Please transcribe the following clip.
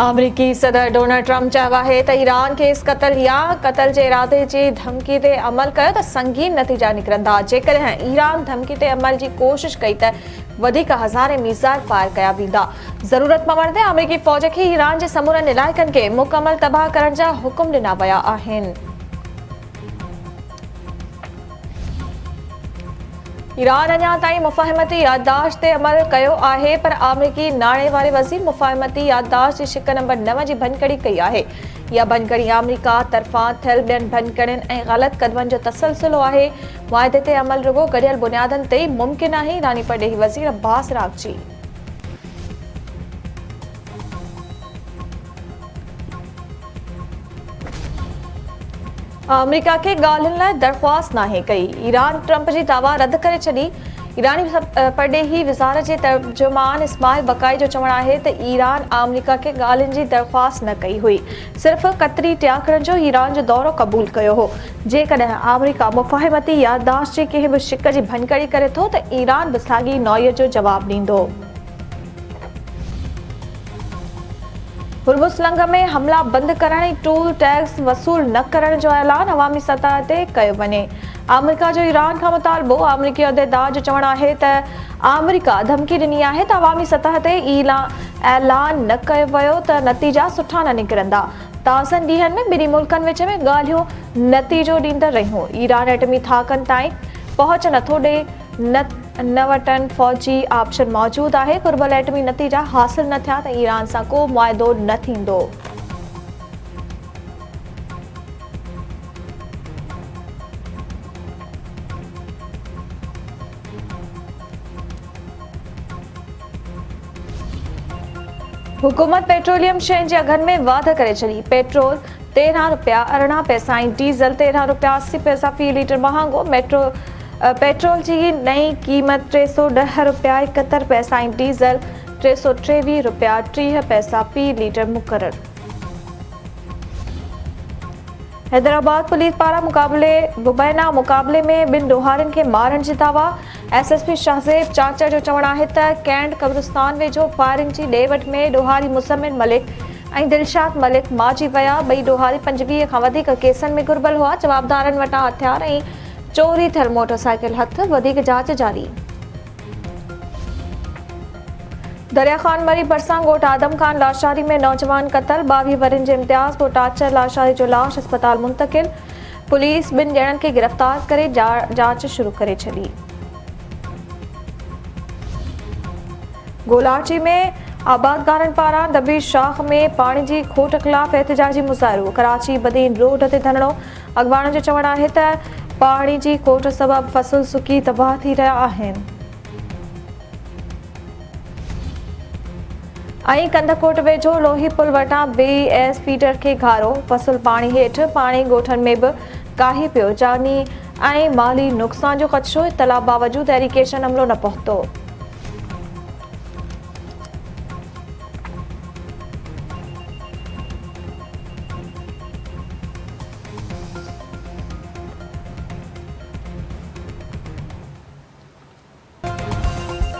अमरीकी सदर Donald Trump चयो आहे त ईरान खे इस क़त्ल या क़त्ल जे इरादे जी धमकी ते अमल कयो त संगीन नतीजा निकिरंदा। जेकॾहिं ईरान धमकी ते अमल जी कोशिश कई त वधीक हज़ारे मिसाइल फायर कया वेंदा। ज़रूरत पवण ते अमरीकी फ़ौज खे ईरान जे समूरनि इलाइक़नि खे मुकमल तबाह करण जा हुकुम ॾिना विया आहिनि। ईरान अञा ताईं मुफ़ाहिमती याददाश्त ते अमल कयो आहे, पर अमरीकी नाणे वारे वज़ीर मुफ़ाहिमती याददाश्त जी शिक नंबर 9 जी भनकड़ी कई आहे। इहा भनकड़ी अमरीका तरफ़ां थियल ॿियनि भनकड़ियुनि ऐं ग़लति क़दमनि जो तसलसुलो आहे। मुआहिदे ते अमल रुॻो गॾियल बुनियादनि ते मुमकिन आहे। ईरानी परॾेही वज़ीर अब्बास अराग़ची अमरीका के ॻाल्हियुनि लाइ दरख़्वास्त नाहे कई। ईरान ट्रंप जी दावा रद्द करे छॾी। ईरानी परॾेही वज़ारत जे तर्जुमान इस्माइल बक़ाई जो चवणु आहे त ईरान अमरीका खे ॻाल्हियुनि जी दरख़्वास्त न कई हुई, सिर्फ़ क़तरी टियाकरनि जो ईरान जो दौरो क़बूल कयो हो। जेकॾहिं अमरीका मुफ़ाहिमती याददाश्त जी कंहिं बि शिक जी भनकड़ी करे थो त ईरान बि साॻी नौइयत जो जवाबु ॾींदो। हुर्मुज़ सुरंग में हमला बंदि करण ऐं टोल टैक्स वसूल न करण जो ऐलान अवामी सतह ते कयो वञे। अमरीका जो ईरान खां मुतालबो। अमरीकी उहिदेदार जो चवणु आहे त अमरीका धमकी ॾिनी आहे त अवामी सतह ते ऐलान न कयो वियो त नतीजा सुठा न निकिरंदा। ताज़नि ॾींहनि में ॿिन्ही मुल्कनि विच में ॻाल्हियूं नतीजो ॾींदड़ रहियूं। ईरान एटमी थाकनि ताईं पहुच नथो ॾे, न वटि फ़ौजी ऑप्शन मौजूदु आहे। घुर्बल एटमी नतीजा हासिल न थिया त ईरान सां को मुआहिदो न थींदो। हुकूमत पेट्रोलियम शयुनि जे अघनि में वाध करे छॾी। पेट्रोल 13 रुपया 18 पैसा ऐं डीज़ल 13 रुपया 80 पैसा फ़ी लीटर महांगो। पेट्रोल जी नई क़ीमत 310 रुपया 71 पैसा ऐं डीज़ल 323 रुपया 30 पैसा फ़ी लीटर मुक़रर। हैदराबाद पुलिस पारां मुबैना मुक़ाबले में 2 ॾोहारियुनि खे मारण जी दावा। SSP शाहज़ेब चाचर जो चवणु आहे त कैंट क़ब्रिस्तान वेझो फायरिंग जी ॾे वठि में ॾोहारी मुसमिन मलिक ऐं दिलशाद मलिक मारिजी विया। ॿई ॾोहारी 25 खां वधीक केसनि में घुर्बल हुआ। जवाबदारनि वटां हथियार ऐं चोरी थियल मोटरसाइकिल हथ। वधीक जांच जारी। दरिया ख़ान मरी भरिसां ॻोठ आदम ख़ान लाशारी में नौजवान क़तल। 22 वरनि जे इम्तियाज़ पुट आचर लाशारी जो लाश अस्पताल मुंतक़िल। पुलिस 2 ॼणनि खे गिरफ़्तार करे जांच शुरू करे छॾी। गोलाची में आबादगारनि पारां दबी शाख में पाणी जी खोट ख़िलाफ़ एहतिजाजी मुज़ाहिरो। कराची बदीन रोड ते धरणो। अॻवाननि जो चवणु आहे त पाणी जी खोट सबबि फ़सुल सुकी तबाह थी रहिया आहिनि। ऐं कंदकोट वेझो लोही पुल वटां BS फीडर खे घारो। फ़सुल पाणी हेठि। पाणी ॻोठनि में बि काहे पियो। जानी ऐं माली नुक़सान जो ख़दशो। इतला बावजूदि एरीगेशन अमलो न पहुतो।